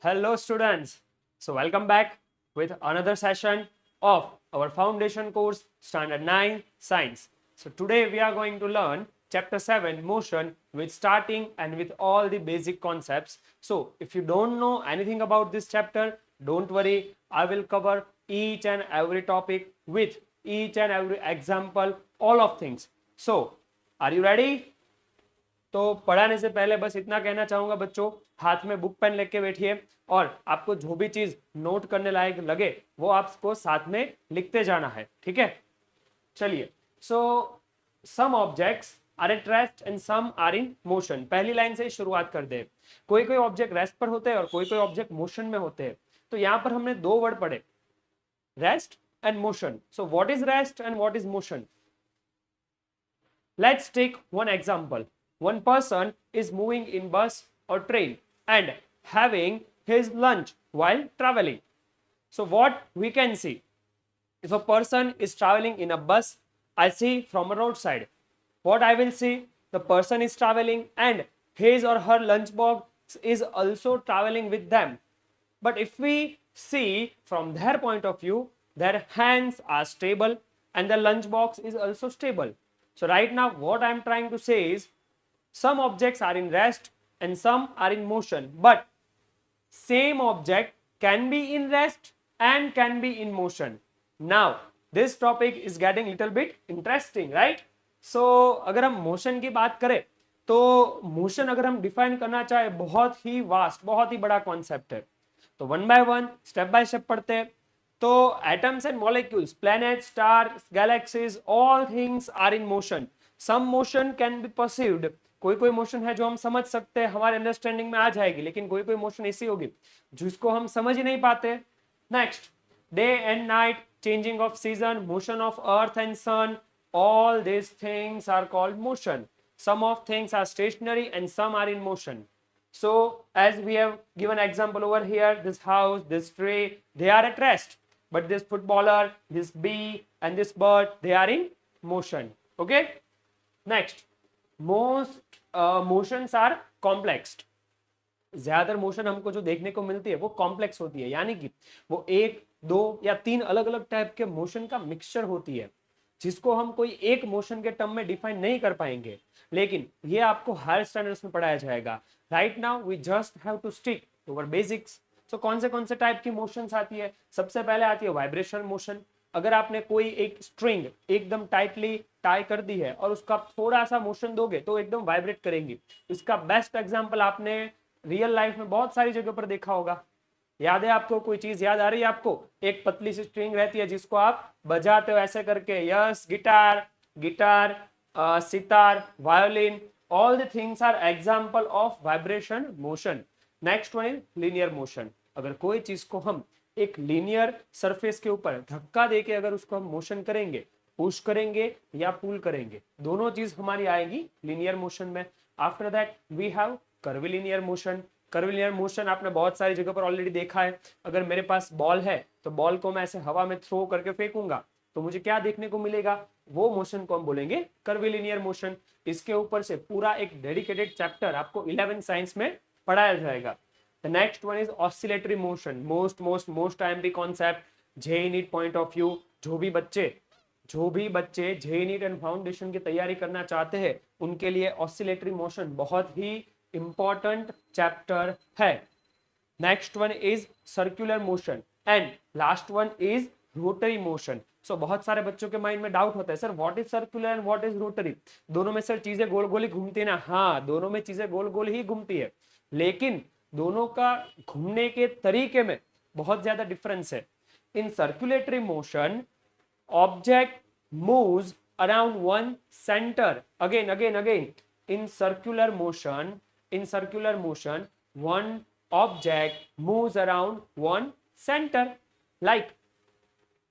Hello, students. So, welcome back with another session of our foundation course, Standard 9 Science. So, today we are going to learn Chapter 7 Motion with starting and with all the basic concepts. So, if you don't know anything about this chapter, don't worry. I will cover each and every topic with each and every example, all of things. So, are you ready? तो पढ़ाने से पहले बस इतना कहना चाहूंगा बच्चों, हाथ में बुक पेन लेके बैठिए और आपको जो भी चीज नोट करने लायक लगे वो आपको साथ में लिखते जाना है, ठीक है। चलिए, so some objects are at rest and some are in motion. पहली लाइन से ही शुरुआत कर दे। कोई कोई ऑब्जेक्ट रेस्ट पर होते हैं और कोई कोई ऑब्जेक्ट मोशन में होते हैं। तो यहाँ पर हमने दो वर्ड पढ़े, rest and motion. So what is rest and what is motion? Let's take one example. One person is moving in bus or train and having his lunch while traveling. So what we can see? If a person is traveling in a bus, I see from a roadside. What I will see? The person is traveling and his or her lunchbox is also traveling with them. But if we see from their point of view, their hands are stable and the lunchbox is also stable. So right now what I am trying to say is some objects are in rest and some are in motion, but same object can be in rest and can be in motion. Now this topic is getting little bit interesting, right? So अगर हम motion की बात करें तो motion अगर हम define करना चाहे बहुत ही वास्ट, बहुत ही बड़ा कॉन्सेप्ट है। तो one by one, step by step पढ़ते हैं। तो atoms and molecules, planet, star, galaxies, all things are in motion. Some motion can be perceived. कोई कोई मोशन है जो हम समझ सकते हैं, हमारे अंडरस्टैंडिंग में आ जाएगी, लेकिन कोई कोई मोशन ऐसी होगी जिसको हम समझ ही नहीं पाते। Next, day and night, changing of season, motion of earth and sun, all these things are called motion. Some of things are stationary and some are in motion. So as we have given example over here, this house, this tree, they are at rest, but this footballer, this bee and this bird, they are in motion. Okay, next, most motions are complex. ज्यादातर motion हमको जो देखने को मिलती है वो complex होती है, यानी कि वो एक, दो या तीन अलग अलग टाइप के मोशन का मिक्सचर होती है, जिसको हम कोई एक मोशन के टर्म में डिफाइन नहीं कर पाएंगे, लेकिन ये आपको हायर स्टैंडर्ड्स में पढ़ाया जाएगा। Right now we just have to stick to our basics. तो कौन से टाइप की मोशंस आती है? सबसे पहले आती है वाइब्रेशन मोशन। अगर आपने कोई एक स्ट्रिंग एकदम टाइटली टाई कर दी है और उसका थोड़ा सा मोशन दोगे तो एकदम वाइब्रेट करेंगी। इसका बेस्ट एग्जांपल आपने रियल लाइफ में बहुत सारी जगह पर देखा होगा। याद है आपको? कोई चीज याद आ रही है आपको? एक पतली सी स्ट्रिंग रहती है जिसको आप बजाते हो ऐसे करके। Yes, guitar, guitar, sitar, violin, all the things are example of vibration motion. Next one is linear motion. अगर कोई चीज को हम एक लीनियर सरफेस के ऊपर धक्का देके अगर उसको हम मोशन करेंगे, पुश करेंगे या पुल करेंगे, दोनों चीज हमारी आएगी लीनियर मोशन में। After that we have curvilinear motion. Curvilinear motion आपने बहुत सारी जगह पर ऑलरेडी देखा है। अगर मेरे पास बॉल है तो बॉल को मैं ऐसे हवा में थ्रो करके फेंकूंगा तो मुझे क्या देखने को मिलेगा? वो मोशन को हम बोलेंगे कर्विलिनियर मोशन। इसके ऊपर से पूरा एक डेडिकेटेड चैप्टर आपको 11 साइंस में पढ़ाया जाएगा। The next one is oscillatory motion. Most IMP concept, JEE NEET point of view. जो भी बच्चे जेईई नीट एंड फाउंडेशन की तैयारी करना चाहते हैं उनके लिए ऑसिलेटरी मोशन बहुत ही इंपॉर्टेंट चैप्टर है। Next one is circular motion and last one is rotary motion. So बहुत सारे बच्चों के माइंड में डाउट होता है, sir what is circular and what is rotary? दोनों में सर चीजें गोल गोल ही घूमती है ना? हाँ, दोनों में चीजें गोल गोल ही घूमती है, लेकिन दोनों का घूमने के तरीके में बहुत ज्यादा डिफरेंस है। In circulatory motion object moves around one center. Again, in circular motion one object moves around one center, like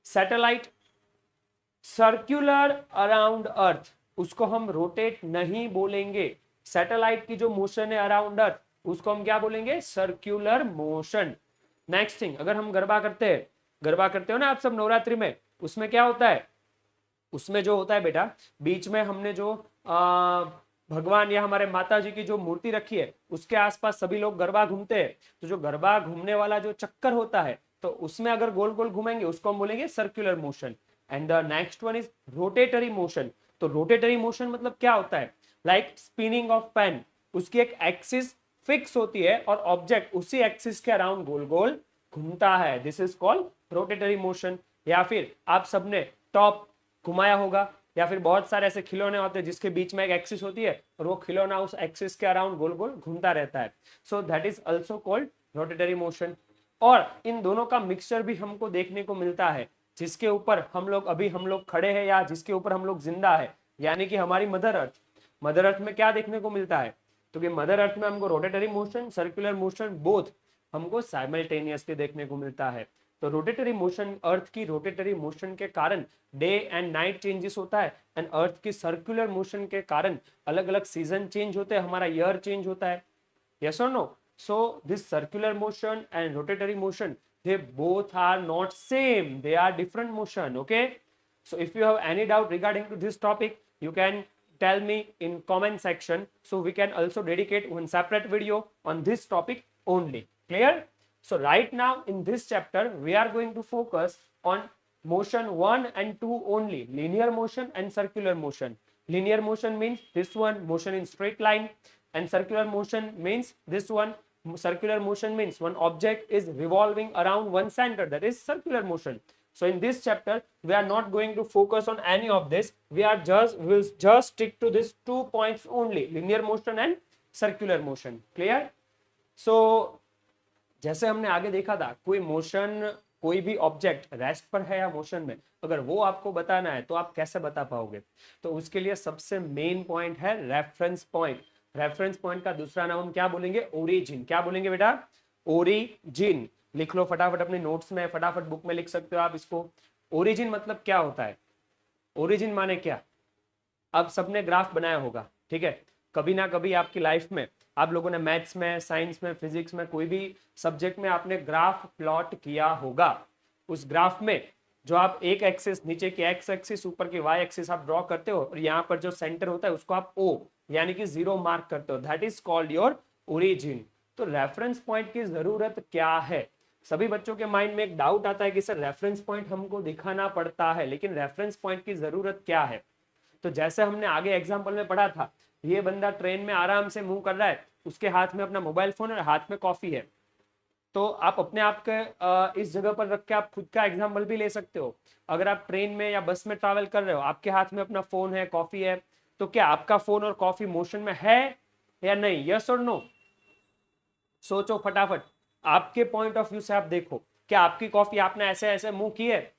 satellite circular around earth, उसको हम रोटेट नहीं बोलेंगे। सैटेलाइट की जो मोशन है अराउंड अर्थ उसको हम क्या बोलेंगे? Circular motion. नेक्स्ट थिंग, अगर हम गरबा करते हो ना आप सब नवरात्रि में, उसमें क्या होता है? उसमें जो होता है बेटा, बीच में हमने जो भगवान या हमारे माता जी की जो मूर्ति रखी है उसके आसपास सभी लोग गरबा घूमते हैं, तो जो गरबा घूमने वाला जो चक्कर होता है तो उसमें अगर गोल गोल घूमेंगे उसको हम बोलेंगे circular motion. And the next one is rotatory motion. तो रोटेटरी मोशन मतलब क्या होता है, लाइक स्पिनिंग ऑफ पेन, उसकी एक एक्सिस फिक्स होती है और ऑब्जेक्ट उसी एक्सिस के अराउंड गोल गोल घूमता है, this is called rotatory motion. या फिर आप सबने टॉप घुमाया होगा, या फिर बहुत सारे ऐसे खिलौने होते हैं जिसके बीच में एक एक्सिस होती है और वो खिलौना उस एक्सिस के अराउंड गोल गोल घूमता रहता है, so that is also called rotatory motion. और इन दोनों का मिक्सचर भी हमको देखने को मिलता है, जिसके ऊपर हम लोग खड़े हैं या जिसके ऊपर हम लोग जिंदा है, यानी कि हमारी मदर अर्थ। मदर अर्थ में क्या देखने को मिलता है, तो कि मदर अर्थ में हमको rotatory motion, circular motion both हमको साइमल्टेनियसली देखने को मिलता है। तो रोटेटरी मोशन, अर्थ की रोटेटरी मोशन के कारण डे एंड नाइट चेंजेस होता है, एंड अर्थ की सर्कुलर मोशन के कारण अलग अलग सीजन चेंज होते हैं, हमारा ईयर चेंज होता है। यस और no? So this circular motion and rotatory motion, they both are not same, they are different motion. Okay, so if you have any doubt regarding to this topic, you can tell me in comment section, so we can also dedicate one separate video on this topic only. Clear? So right now in this chapter we are going to focus on motion 1 and 2 only, linear motion and circular motion. Linear motion means this one, motion in straight line, and circular motion means this one. Circular motion means one object is revolving around one center, that is circular motion. So in this chapter we are not going to focus on any of this, we will just stick to these 2 points only, linear motion and circular motion. Clear? So जैसे हमने आगे देखा था, कोई motion, कोई भी object rest पर है या मोशन में, अगर वो आपको बताना है तो आप कैसे बता पाओगे, तो उसके लिए सबसे मेन पॉइंट है रेफरेंस पॉइंट। रेफरेंस पॉइंट का दूसरा नाम हम क्या बोलेंगे, ओरिजिन। क्या बोलेंगे बेटा? ओरिजिन। लिख लो फटाफट अपने नोट्स में, फटाफट बुक में लिख सकते हो आप इसको। ओरिजिन मतलब क्या होता है, ओरिजिन माने क्या? अब सबने ग्राफ बनाया होगा, ठीक है, कभी ना कभी आपकी लाइफ में आप लोगों ने मैथ्स में, साइंस में, फिजिक्स में, कोई भी सब्जेक्ट में आपने ग्राफ प्लॉट किया होगा। उस ग्राफ में जो आप एक एक्सिस, नीचे की एक्स एक्सिस, ऊपर की वाई एक्सिस आप ड्रॉ करते हो, और यहाँ पर जो सेंटर होता है उसको आप ओ यानी कि 0 मार्क करते हो, that is called your origin. तो रेफरेंस पॉइंट की जरूरत क्या है? सभी बच्चों के माइंड में एक डाउट आता है कि सर रेफरेंस पॉइंट हमको दिखाना पड़ता है, लेकिन रेफरेंस पॉइंट की जरूरत क्या है? तो जैसे हमने आगे एग्जाम्पल में पढ़ा था, ये बंदा ट्रेन में आराम से मूव कर रहा है, उसके हाथ में अपना मोबाइल फोन और हाथ में कॉफी है, तो आप अपने आप के इस जगह पर रख के आप खुद का एग्जाम्पल भी ले सकते हो। अगर आप ट्रेन में या बस में ट्रैवल कर रहे हो, आपके हाथ में अपना फोन है, कॉफी है, तो क्या आपका फोन और कॉफी मोशन में है या नहीं? यस और नो? सोचो फटाफट, आपके पॉइंट ऑफ व्यू से आप देखो, क्या आपकी कॉफी आपने ऐसे ऐसे मुंह की है?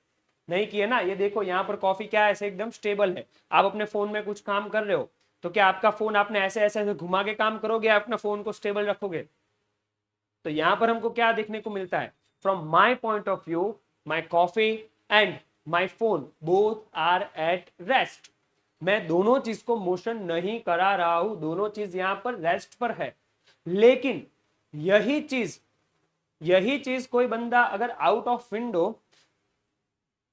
नहीं किए ना। ये देखो यहाँ पर कॉफी क्या है, ऐसे एकदम स्टेबल है। आप अपने फोन में कुछ काम कर रहे हो, तो क्या आपका फोन आपने ऐसे ऐसे ऐसे घुमा के काम करोगे या अपना फोन को स्टेबल रखोगे? तो यहाँ पर हमको क्या देखने को मिलता है, from my point of view, my coffee and my phone both are at rest. मैं दोनों चीज को मोशन नहीं करा रहा हूं, दोनों चीज यहाँ पर रेस्ट पर है। लेकिन यही चीज कोई बंदा अगर out of window,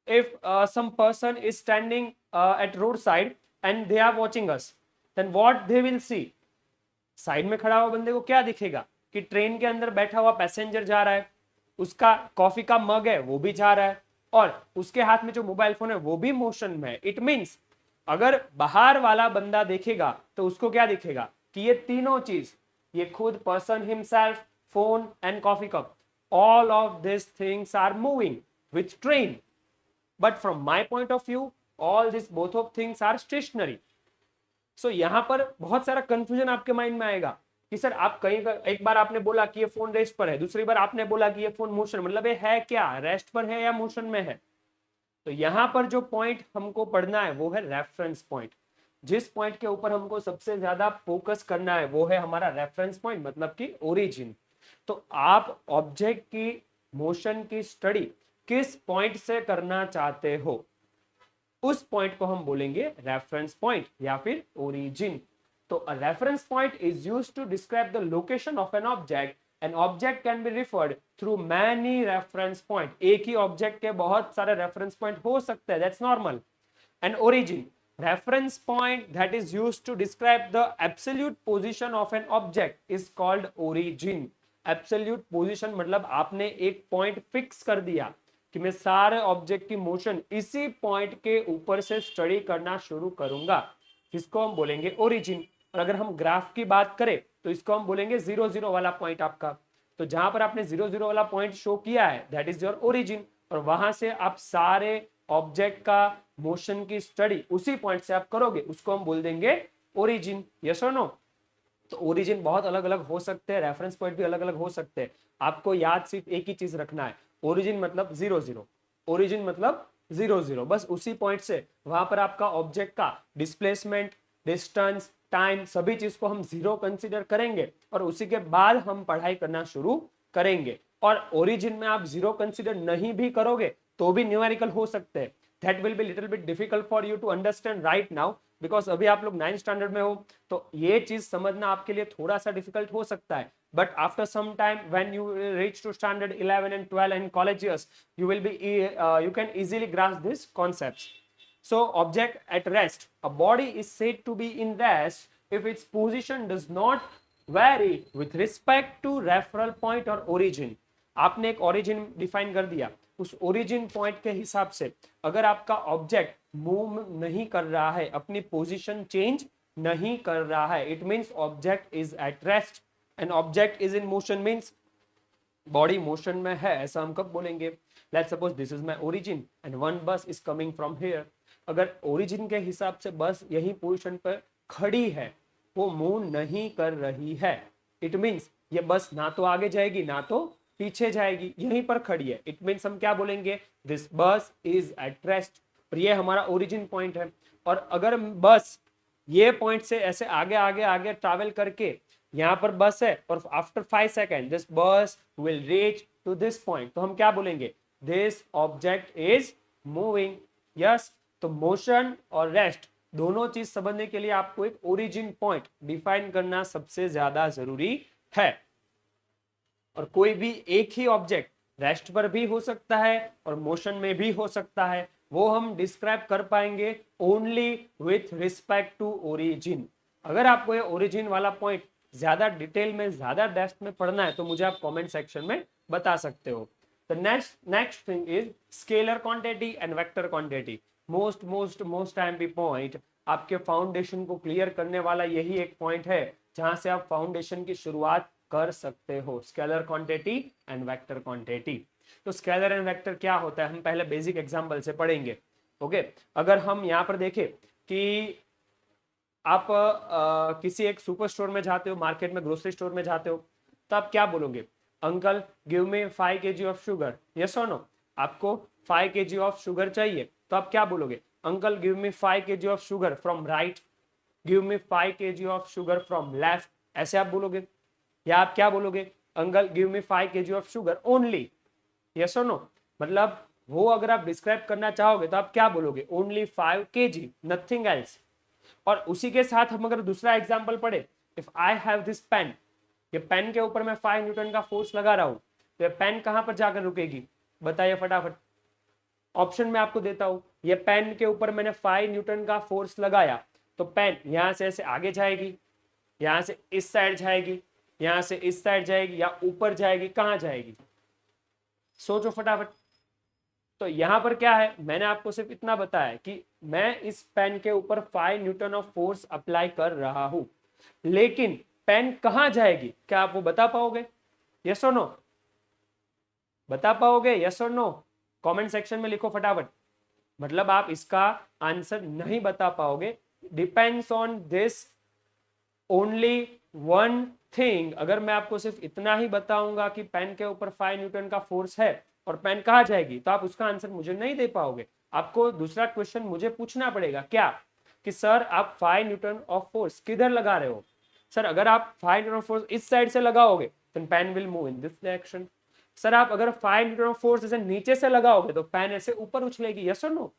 if some person is standing at roadside and they are watching us, then what they will see? Side में खड़ा हुआ बंदे को क्या दिखेगा कि ट्रेन के अंदर बैठा हुआ पैसेंजर जा रहा है, उसका कॉफी का मग है वो भी जा रहा है, और उसके हाथ में जो मोबाइल फोन है वो भी मोशन में है। इट मींस अगर बाहर वाला बंदा देखेगा तो उसको क्या दिखेगा कि ये तीनों चीज, ये खुद person himself, phone and coffee cup, all of these things are moving with train, but from my point of view all these both of things are stationary. So यहाँ पर बहुत सारा कंफ्यूजन आपके माइंड में आएगा कि सर आप कहीं एक बार आपने बोला कि ये फोन रेस्ट पर है, दूसरी बार आपने बोला कि ये फोन मोशन, मतलब ये है क्या, रेस्ट पर है या मोशन में है? तो यहाँ पर जो पॉइंट हमको पढ़ना है वो है रेफरेंस पॉइंट। जिस पॉइंट के ऊपर हमको सबसे ज्यादा फोकस करना है वो है हमारा रेफरेंस पॉइंट, मतलब कि ओरिजिन। तो आप ऑब्जेक्ट की मोशन की स्टडी किस पॉइंट से करना चाहते हो, उस पॉइंट को हम बोलेंगे रेफरेंस पॉइंट या फिर ओरिजिन। तो a reference point is used to describe the location of an object. An object can be referred through many reference point. एक ही ऑब्जेक्ट के बहुत सारे रेफरेंस पॉइंट हो सकते हैं, that's normal. And origin, reference point that is used to describe the absolute position of an object is called origin. Absolute position मतलब आपने एक पॉइंट फिक्स कर दिया कि मैं सारे ऑब्जेक्ट की मोशन इसी पॉइंट के ऊपर से स्टडी करना शुरू करूंगा, इसको हम बोलेंगे ओरिजिन। और अगर हम ग्राफ की बात करें तो इसको हम बोलेंगे 0 0 वाला पॉइंट आपका। तो जहां पर आपने 0 0 वाला पॉइंट शो किया है दैट इज योर ओरिजिन, और वहां से आप सारे ऑब्जेक्ट का मोशन की स्टडी उसी पॉइंट से आप करोगे, उसको हम बोल देंगे ओरिजिन। यस और नो? तो ओरिजिन बहुत अलग अलग हो सकते हैं, रेफरेंस पॉइंट भी अलग अलग हो सकते हैं। आपको याद सिर्फ एक ही चीज रखना है, ओरिजिन मतलब 0 0, ओरिजिन मतलब 0 0, बस उसी पॉइंट से वहां पर आपका ऑब्जेक्ट का डिस्प्लेसमेंट, डिस्टेंस, टाइम सभी चीज को हम 0 कंसीडर करेंगे और उसी के बाद हम पढ़ाई करना शुरू करेंगे। और ओरिजिन में आप 0 कंसीडर नहीं भी करोगे तो भी न्यूमेरिकल हो सकते हैं। That will be little bit difficult for you to understand right now, because अभी आप लोग 9th स्टैंडर्ड में हो, तो ये चीज समझना आपके लिए थोड़ा सा डिफिकल्ट हो सकता है। But after some time when you reach to standard 11 and 12 and college years, you will be you can easily grasp these concepts. So object at rest, a body is said to be in rest if its position does not vary with respect to referral point or origin. आपने एक origin define कर दिया, उस origin point के हिसाब से अगर आपका ऑब्जेक्ट मूव नहीं कर रहा है, अपनी पोजीशन चेंज नहीं कर रहा है, it means object is eight rest. And object is in motion means body motion में है, ऐसा हम कब बोलेंगे? Let's suppose this is my origin and one बस इज कमिंग फ्रॉम हियर। अगर ओरिजिन के हिसाब से बस यही पोजीशन पर खड़ी है, वो मूव नहीं कर रही है, इट मींस ये बस ना तो आगे जाएगी ना तो पीछे जाएगी, यहीं पर खड़ी है, इट मींस हम क्या बोलेंगे? दिस बस इज एट रेस्ट। और ये हमारा ओरिजिन पॉइंट है। और अगर बस ये पॉइंट से ऐसे आगे आगे आगे ट्रैवल करके यहाँ पर बस है और after 5 second this bus will reach to this point, तो हम क्या बोलेंगे? This object is moving. Yes, तो मोशन और रेस्ट दोनों चीज समझने के लिए आपको एक ओरिजिन पॉइंट डिफाइन करना सबसे ज्यादा जरूरी है। और कोई भी एक ही ऑब्जेक्ट रेस्ट पर भी हो सकता है और मोशन में भी हो सकता है, वो हम डिस्क्राइब कर पाएंगे only with respect to origin. अगर आपको ये ओरिजिन वाला पॉइंट ज्यादा डिटेल में, ज्यादा डेप्थ में पढ़ना है तो मुझे आप कमेंट सेक्शन में बता सकते हो। The next thing is scalar quantity and vector quantity. Most amphi point, आपके फाउंडेशन को क्लियर करने वाला यही एक पॉइंट है जहां से आप फाउंडेशन की शुरुआत कर सकते हो। Scalar quantity and vector quantity. तो स्केलर एंड वेक्टर क्या होता है हम पहले बेसिक एग्जांपल से पढ़ेंगे। ओके, अगर हम यहाँ पर देखें कि आप किसी एक सुपर स्टोर में जाते हो, मार्केट में ग्रोसरी स्टोर में जाते हो, तो आप क्या बोलोगे? Uncle give me 5 kg of sugar. Yes और नो? आपको 5 kg ऑफ शुगर चाहिए, तो आप क्या बोलोगे? Uncle give me 5 kg of sugar from right, give me 5 kg of sugar from left, ऐसे आप बोलोगे। या आप क्या बोलोगे? Uncle give me 5 kg of sugar only. Yes और नो? मतलब वो अगर आप डिस्क्राइब करना चाहोगे तो आप क्या बोलोगे? Only 5 kg, nothing else. और उसी के साथ हम अगर दूसरा एग्जांपल पढ़े, if I have this pen, ये पेन के ऊपर मैं 5 न्यूटन का फोर्स लगा रहा हूं, तो ये पेन कहां पर जाकर रुकेगी? बताइए फटाफट। ऑप्शन में आपको देता हूं, ये पेन के ऊपर मैंने 5 न्यूटन का फोर्स लगाया, तो पेन यहां से ऐसे आगे जाएगी, यहां से इस साइड जाएगी, यहां से इस साइड जाएगी, या ऊपर जाएगी, कहां जाएगी? सोचो फटाफट। तो यहां पर क्या है, मैंने आपको सिर्फ इतना बताया कि मैं इस पेन के ऊपर 5 न्यूटन ऑफ फोर्स अप्लाई कर रहा हूं, लेकिन पेन कहां जाएगी? क्या आप वो बता पाओगे? यस और नो? बता पाओगे? यस और नो? कमेंट सेक्शन में लिखो फटाफट। मतलब आप इसका आंसर नहीं बता पाओगे। Depends on this only one thing. अगर मैं आपको सिर्फ इतना ही बताऊंगा कि पेन के ऊपर 5 न्यूटन का फोर्स है और पेन कहाँ जाएगी, तो आप उसका आंसर मुझे नहीं दे पाओगे। आपको दूसरा क्वेश्चन मुझे पूछना पड़ेगा, क्या? कि सर आप 5 न्यूटन ऑफ फोर्स किधर लगा रहे हो? सर अगर आप 5 न्यूटन ऑफ फोर्स इस साइड से लगाओगे तो pen will move in this direction. Sir आप अगर 5 न्यूटन ऑफ फोर्स ऐसे नीचे से लगाओगे तो पेन ऐसे ऊपर उछलेगी। यस और नो?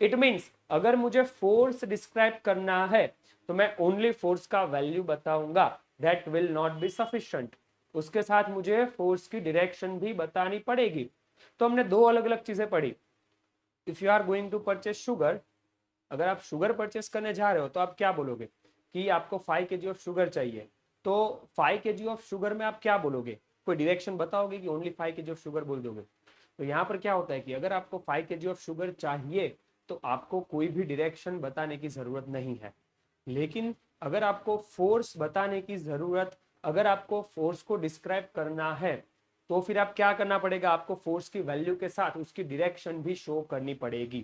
इट मीन्स अगर मुझे फोर्स डिस्क्राइब करना है तो मैं ओनली फोर्स का वैल्यू बताऊंगा, that will not be sufficient. उसके साथ मुझे फोर्स की डायरेक्शन भी बतानी पड़ेगी। तो हमने दो अलग अलग चीजें पढ़ी। If you are going to purchase sugar, अगर आप शुगर परचेस करने जा रहे हो तो आप क्या बोलोगे कि आपको 5 kg ऑफ शुगर चाहिए, तो 5 kg ऑफ शुगर में आप क्या बोलोगे, कोई डायरेक्शन बताओगे कि ओनली 5 kg ऑफ शुगर बोल दोगे? तो यहाँ पर क्या होता है कि अगर आपको 5 kg ऑफ शुगर चाहिए तो आपको कोई भी डायरेक्शन बताने की जरूरत नहीं है। लेकिन अगर आपको फोर्स बताने की जरूरत, अगर आपको फोर्स को डिस्क्राइब करना है तो फिर आप क्या करना पड़ेगा, आपको फोर्स की वैल्यू के साथ उसकी डायरेक्शन भी शो करनी पड़ेगी।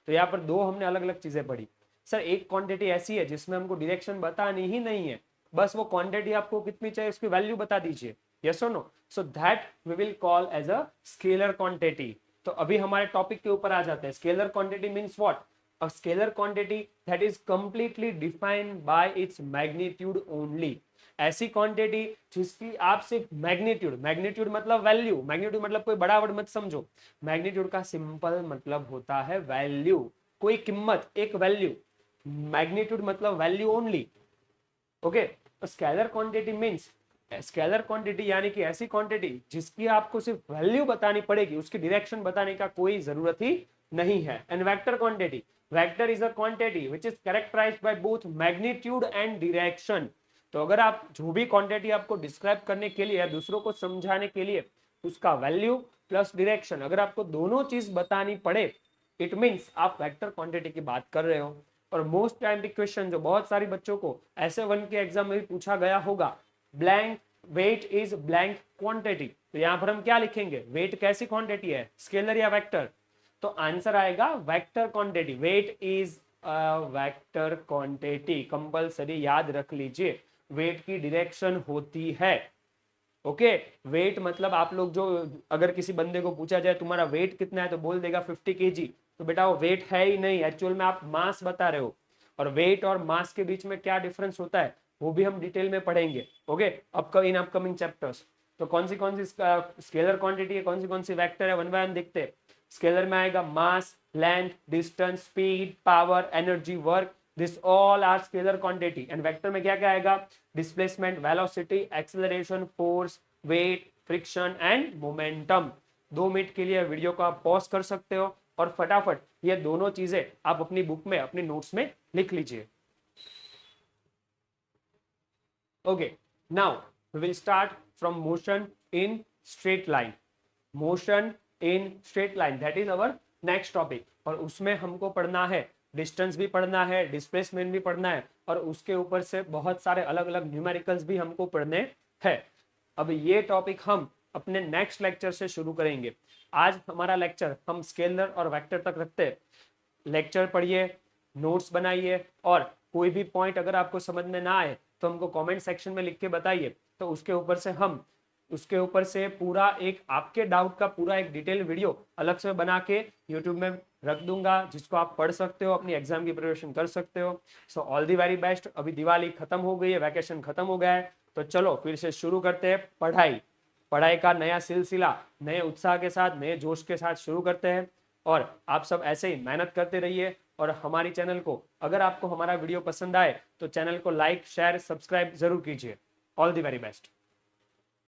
तो यहाँ पर दो हमने अलग अलग चीजें पढ़ी। सर एक क्वांटिटी ऐसी है जिसमें हमको डायरेक्शन बतानी ही नहीं है, बस वो क्वांटिटी आपको कितनी चाहिए उसकी वैल्यू बता दीजिए, यस और no, so that we will call as a scalar quantity. तो अभी हमारे टॉपिक के ऊपर आ जाते हैं। Scalar quantity means what? A scalar quantity that is completely defined by its magnitude only। ऐसी क्वांटिटी जिसकी आप सिर्फ मैग्नीट्यूड, मैग्नीट्यूड मतलब वैल्यू, मैग्नीट्यूड मतलब कोई बड़ा वर्ड मत समझो, मैग्नीट्यूड का सिंपल मतलब होता है वैल्यू, कोई कीमत, एक वैल्यू, मैग्नीट्यूड मतलब value only. Okay, scalar quantity means, scalar quantity यानी कि ऐसी क्वांटिटी जिसकी आपको सिर्फ वैल्यू बतानी पड़ेगी, उसकी डायरेक्शन बताने का कोई जरूरत ही नहीं है। And vector quantity, vector is a quantity which is characterized by both magnitude and direction. तो अगर आप जो भी क्वांटिटी आपको डिस्क्राइब करने के लिए या दूसरों को समझाने के लिए उसका वैल्यू प्लस डायरेक्शन अगर आपको दोनों चीज बतानी पड़े, इट मीन्स आप वेक्टर क्वांटिटी की बात कर रहे हो। और मोस्ट टाइम क्वेश्चन जो बहुत सारे बच्चों को ऐसे वन के एग्जाम में भी पूछा गया होगा, blank weight is blank quantity, तो यहां पर हम क्या लिखेंगे, वेट कैसी क्वांटिटी है, स्केलर या वेक्टर? तो आंसर आएगा vector quantity, weight is vector quantity. Compulsory याद रख लीजिए, वेट की डायरेक्शन होती है। ओके, वेट मतलब आप लोग जो, अगर किसी बंदे को पूछा जाए तुम्हारा वेट कितना है तो बोल देगा 50 kg, तो बेटा वो वेट है ही नहीं, एक्चुअल में आप मास बता रहे हो। और वेट और मास के बीच में क्या डिफरेंस होता है वो भी हम डिटेल में पढ़ेंगे, ओके, इन अपकमिंग चैप्टर्स। तो कौन सी स्केलर क्वांटिटी है, कौन सी वेक्टर है, वन बाय वन देखते हैं। स्केलर में आएगा mass, length, distance, speed, power, energy, work, this all are scalar quantity. And vector में क्या क्या आएगा, displacement, velocity, acceleration, force, weight, friction and momentum. 2 minute के लिए वीडियो को आप पॉज कर सकते हो और फटाफट ये दोनों चीजें आप अपनी बुक में, अपनी नोट्स में लिख लीजिए। Okay, now we will start from motion in straight line. Motion in straight line, that is our next topic. और उसमें हमको पढ़ना है, डिस्टेंस भी पढ़ना है, डिस्प्लेसमेंट भी पढ़ना है, और उसके ऊपर से बहुत सारे अलग अलग न्यूमेरिकल्स भी हमको पढ़ने हैं। अब ये टॉपिक हम अपने नेक्स्ट लेक्चर से शुरू करेंगे। आज हमारा लेक्चर हम स्केलर और वेक्टर तक रखते हैं। लेक्चर पढ़िए, नोट्स बनाइए, और कोई भी पॉइंट अगर आपको समझ में ना आए तो हमको कमेंट सेक्शन में लिख के बताइए, तो उसके ऊपर से पूरा एक आपके डाउट का पूरा एक डिटेल वीडियो अलग से बना के यूट्यूब में रख दूंगा, जिसको आप पढ़ सकते हो, अपनी एग्जाम की प्रिपरेशन कर सकते हो। So all the very best. अभी दिवाली खत्म हो गई है, वैकेशन खत्म हो गया है, तो चलो फिर से शुरू करते हैं पढ़ाई। पढ़ाई का नया सिलसिला नए उत्साह के साथ, नए जोश के साथ शुरू करते हैं। और आप सब ऐसे ही मेहनत करते रहिए। और हमारी चैनल को, अगर आपको हमारा वीडियो पसंद आए तो चैनल को लाइक, शेयर, सब्सक्राइब जरूर कीजिए। All the very best.